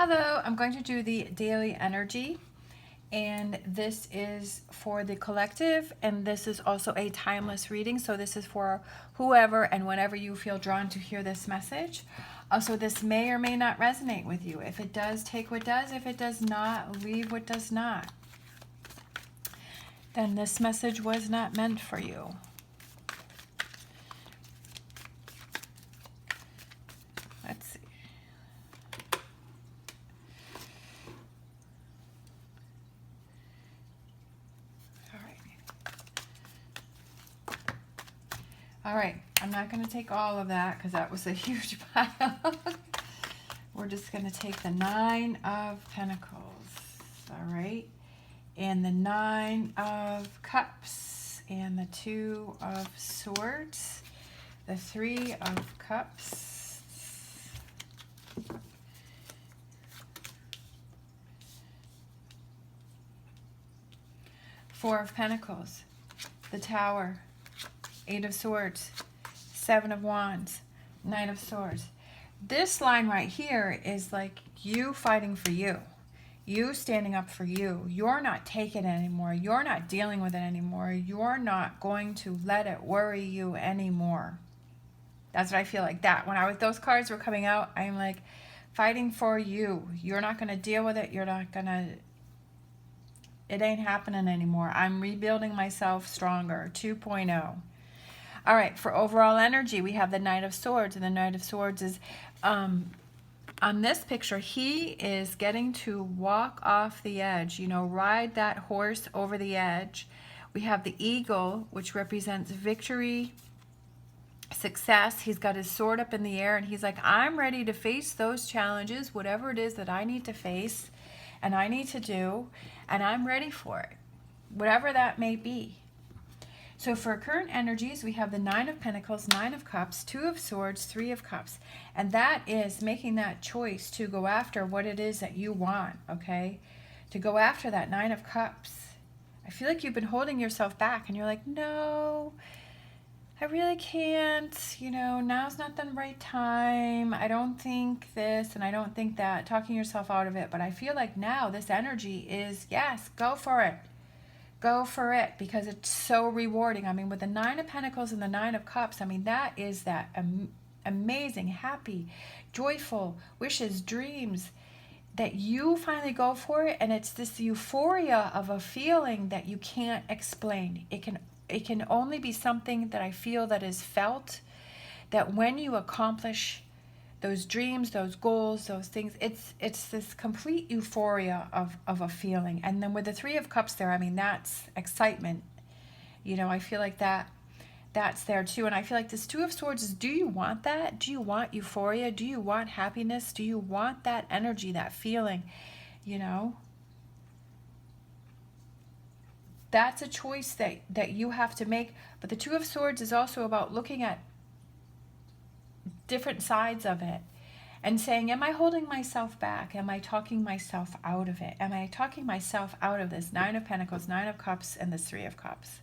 Hello, I'm going to do the daily energy, and this is for the collective, and this is also a timeless reading. So this is for whoever and whenever you feel drawn to hear this message. Also, this may or may not resonate with you. If it does, take what does. If it does not, leave what does not. Then this message was not meant for you. Let's see. All right, I'm not going to take all of that because that was a huge pile. We're just going to take the 9 of Pentacles, all right, and the 9 of Cups, and the 2 of Swords, the 3 of Cups, 4 of Pentacles, the Tower, 8 of Swords, 7 of Wands, 9 of Swords. This line right here is like you fighting for you. You standing up for you. You're not taking it anymore. You're not dealing with it anymore. You're not going to let it worry you anymore. That's what I feel like. That when those cards were coming out, I'm like fighting for you. You're not going to deal with it. You're not going to... It ain't happening anymore. I'm rebuilding myself stronger. 2.0. All right, for overall energy, we have the Knight of Swords, and the Knight of Swords is, on this picture, he is getting to walk off the edge, you know, ride that horse over the edge. We have the Eagle, which represents victory, success. He's got his sword up in the air, and he's like, I'm ready to face those challenges, whatever it is that I need to face, and I need to do, and I'm ready for it, whatever that may be. So for current energies, we have the 9 of Pentacles, 9 of Cups, 2 of Swords, 3 of Cups. And that is making that choice to go after what it is that you want, okay? To go after that 9 of Cups. I feel like you've been holding yourself back and you're like, no, I really can't. You know, now's not the right time. I don't think this and I don't think that. Talking yourself out of it. But I feel like now this energy is, yes, go for it. Go for it, because it's so rewarding. I mean, with the 9 of Pentacles and the 9 of Cups, I mean, that is that amazing, happy, joyful wishes, dreams, that you finally go for it, and it's this euphoria of a feeling that you can't explain. It can only be something that I feel that is felt, that when you accomplish those dreams, those goals, those things, it's this complete euphoria of a feeling. And then with the 3 of Cups there, I mean, that's excitement. You know, I feel like that's there too. And I feel like this 2 of Swords is, do you want that? Do you want euphoria? Do you want happiness? Do you want that energy, that feeling? You know, that's a choice that you have to make. But the 2 of Swords is also about looking at different sides of it and saying, am I holding myself back? Am I talking myself out of it? Am I talking myself out of this 9 of Pentacles, 9 of Cups, and this 3 of Cups?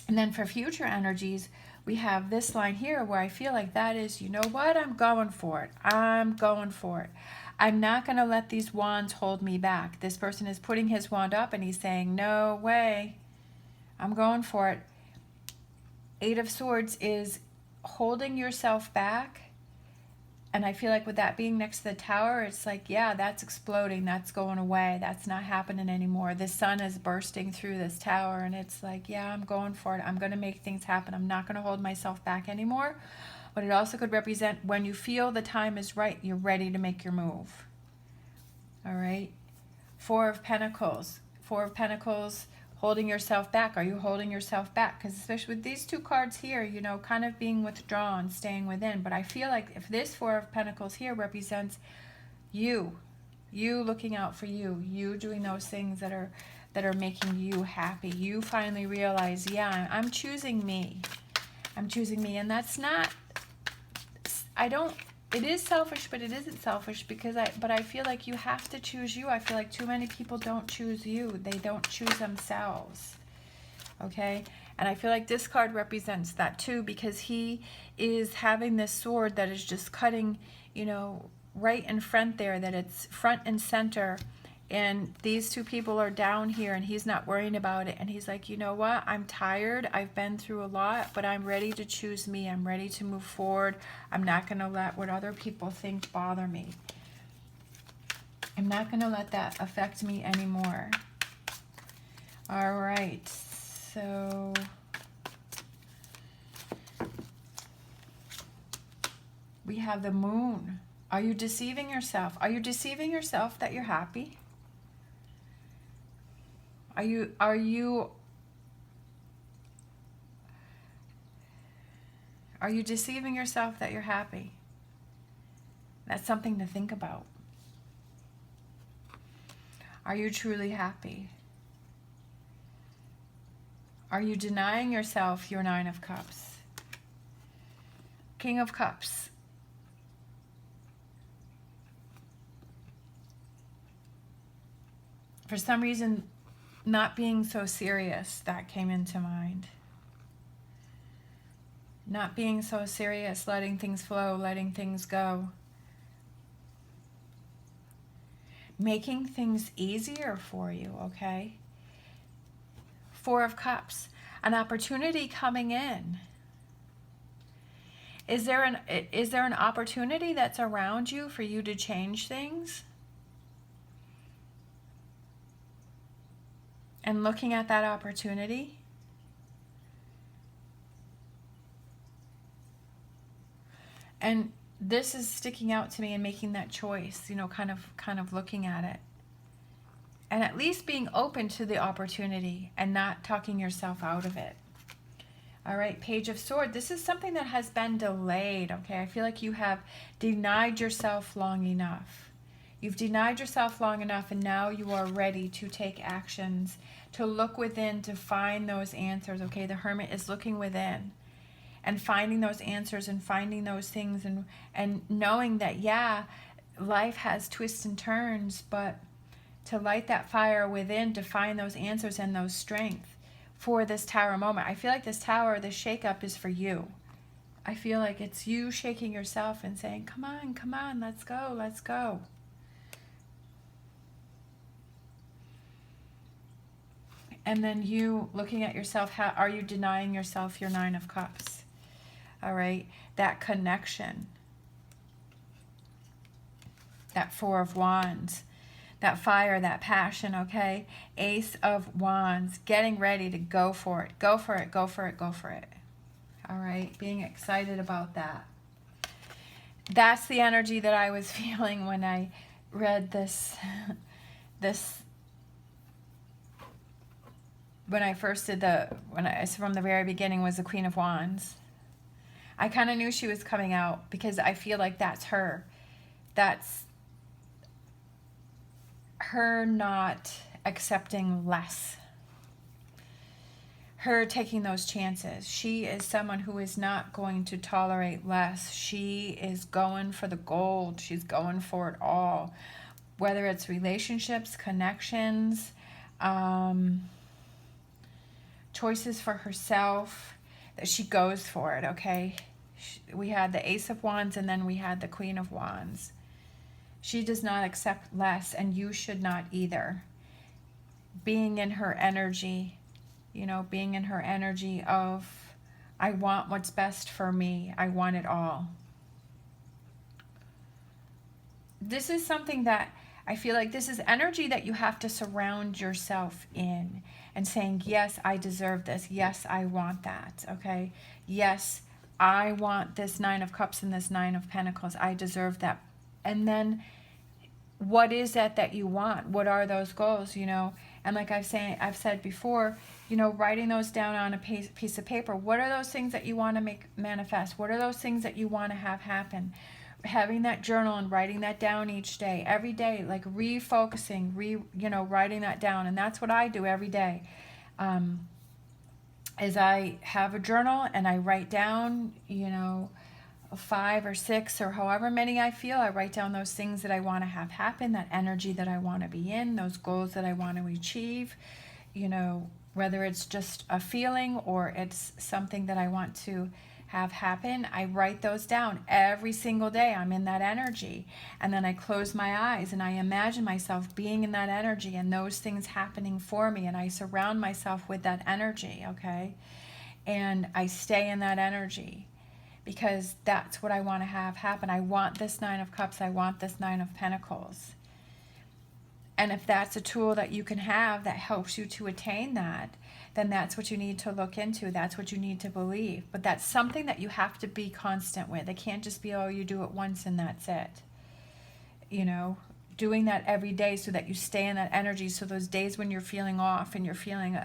And then for future energies, we have this line here where I feel like that is, you know what? I'm going for it. I'm going for it. I'm not going to let these wands hold me back. This person is putting his wand up and he's saying, no way. I'm going for it. 8 of Swords is holding yourself back, and I feel like with that being next to the Tower, it's like, yeah, that's exploding, that's going away, that's not happening anymore. The sun is bursting through this tower, and it's like, yeah, I'm going for it. I'm going to make things happen. I'm not going to hold myself back anymore. But it also could represent when you feel the time is right, you're ready to make your move. All right. 4 of Pentacles. 4 of Pentacles, holding yourself back. Are you holding yourself back? Because especially with these 2 cards here, you know, kind of being withdrawn, staying within. But I feel like if this 4 of Pentacles here represents you looking out for you doing those things that are making you happy. You finally realize, yeah, I'm choosing me. I'm choosing me. And that's not, it is selfish, but it isn't selfish, because I feel like you have to choose you. I feel like too many people don't choose you. They don't choose themselves. Okay? And I feel like this card represents that too, because he is having this sword that is just cutting, you know, right in front there, that it's front and center, and these two people are down here and he's not worrying about it, and he's like, you know what, I'm tired, I've been through a lot, but I'm ready to choose me, I'm ready to move forward, I'm not going to let what other people think bother me, I'm not going to let that affect me anymore. All right, so we have the moon. Are you deceiving yourself? Are you deceiving yourself that you're happy? Are you deceiving yourself that you're happy? That's something to think about. Are you truly happy? Are you denying yourself your Nine of Cups? King of Cups. For some reason, not being so serious, that came into mind. Not being so serious, letting things flow, letting things go. Making things easier for you, okay? Four of Cups, an opportunity coming in. Is there an opportunity that's around you for you to change things? And looking at that opportunity, and this is sticking out to me and making that choice, you know, kind of looking at it. And at least being open to the opportunity and not talking yourself out of it. All right, Page of Swords. This is something that has been delayed, okay? I feel like you have denied yourself long enough. You've denied yourself long enough, and now you are ready to take actions, to look within, to find those answers, okay? The Hermit is looking within and finding those answers and finding those things, and knowing that, yeah, life has twists and turns, but to light that fire within, to find those answers and those strength for this Tower moment. I feel like this Tower, this shake-up is for you. I feel like it's you shaking yourself and saying, come on, let's go, let's go. And then you looking at yourself, how are you denying yourself your Nine of Cups? All right, that connection. That Four of Wands. That fire, that passion, okay? Ace of Wands, getting ready to go for it. Go for it, go for it, go for it. All right, being excited about that. That's the energy that I was feeling when I read this, when I first did from the very beginning was the Queen of Wands. I kind of knew she was coming out because I feel like that's her. That's her not accepting less, her taking those chances. She is someone who is not going to tolerate less. She is going for the gold. She's going for it all, whether it's relationships, connections, choices for herself, that she goes for it, okay? We had the Ace of Wands, and then we had the Queen of Wands. She does not accept less, and you should not either. Being in her energy, you know, being in her energy of, I want what's best for me. I want it all. This is something that I feel like this is energy that you have to surround yourself in and saying, yes, I deserve this. Yes, I want that, okay? Yes, I want this Nine of Cups and this Nine of Pentacles. I deserve that. And then what is that that you want? What are those goals, you know? And like I've said before, you know, writing those down on a piece of paper. What are those things that you want to make manifest? What are those things that you want to have happen? Having that journal and writing that down each day, every day, like refocusing, writing that down. And that's what I do every day. Is I have a journal and I write down, you know, 5 or 6 or however many I feel. I write down those things that I want to have happen, that energy that I want to be in, those goals that I want to achieve, you know, whether it's just a feeling or it's something that I want to have happen, I write those down every single day. I'm in that energy. And then I close my eyes and I imagine myself being in that energy and those things happening for me. And I surround myself with that energy, okay? And I stay in that energy because that's what I want to have happen. I want this Nine of Cups. I want this Nine of Pentacles. And if that's a tool that you can have that helps you to attain that, then that's what you need to look into. That's what you need to believe. But that's something that you have to be constant with. It can't just be, oh, you do it once and that's it. You know, doing that every day so that you stay in that energy. So those days when you're feeling off and you're feeling,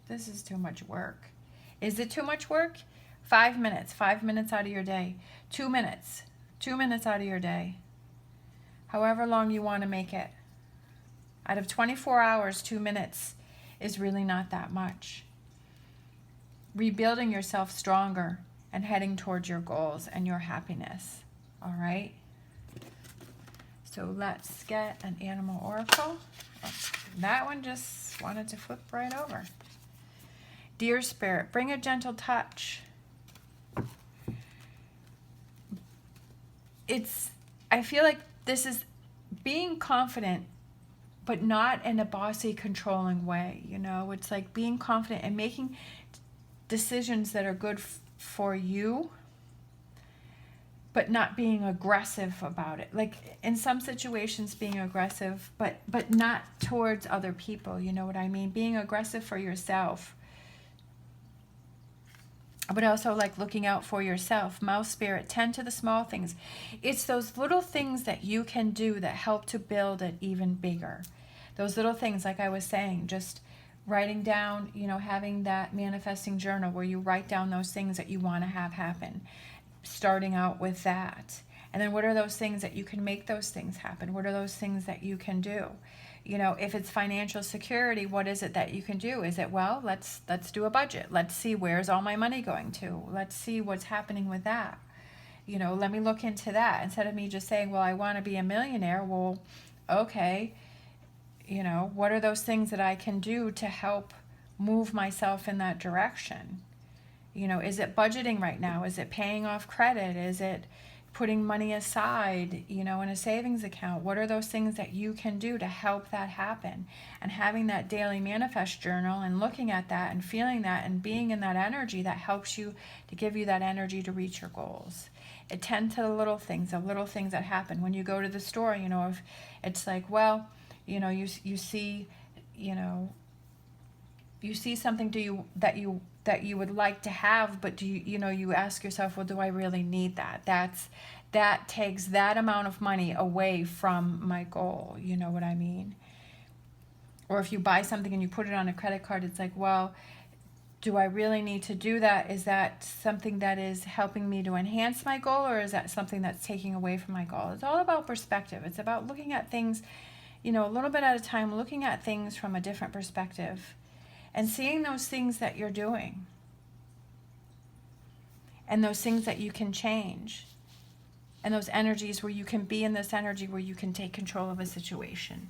this is too much work. Is it too much work? 5 minutes. 5 minutes out of your day. 2 minutes. 2 minutes out of your day. However long you want to make it. Out of 24 hours, 2 minutes is really not that much. Rebuilding yourself stronger and heading towards your goals and your happiness. All right? So let's get an animal oracle. Oh, that one just wanted to flip right over. Dear Spirit, bring a gentle touch. I feel like this is being confident, but not in a bossy, controlling way. You know, it's like being confident and making decisions that are good for you, but not being aggressive about it. Like in some situations being aggressive, but not towards other people. You know what I mean? Being aggressive for yourself, but also like looking out for yourself. Mouse Spirit, tend to the small things. It's those little things that you can do that help to build it even bigger. Those little things, like I was saying, just writing down, you know, having that manifesting journal where you write down those things that you want to have happen. Starting out with that. And then what are those things that you can make those things happen? What are those things that you can do? You know, if it's financial security, what is it that you can do? Is it, well, let's do a budget. Let's see, where's all my money going to? Let's see what's happening with that. You know, let me look into that. Instead of me just saying, well, I want to be a millionaire. Well, okay, you know, what are those things that I can do to help move myself in that direction? You know, is it budgeting right now? Is it paying off credit? Is it putting money aside, you know, in a savings account? What are those things that you can do to help that happen? And having that daily manifest journal and looking at that and feeling that and being in that energy, that helps you to give you that energy to reach your goals. Attend to the little things that happen. When you go to the store, you know, if it's like, well, you know, you see, you know, you see something that you would like to have, but do you know, you ask yourself, well, do I really need that? That takes that amount of money away from my goal. You know what I mean? Or if you buy something and you put it on a credit card, it's like, well, do I really need to do that? Is that something that is helping me to enhance my goal, or is that something that's taking away from my goal? It's all about perspective. It's about looking at things, you know, a little bit at a time, looking at things from a different perspective. And seeing those things that you're doing and those things that you can change and those energies where you can be in this energy where you can take control of a situation.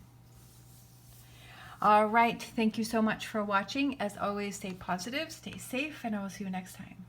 All right. Thank you so much for watching. As always, stay positive, stay safe, and I will see you next time.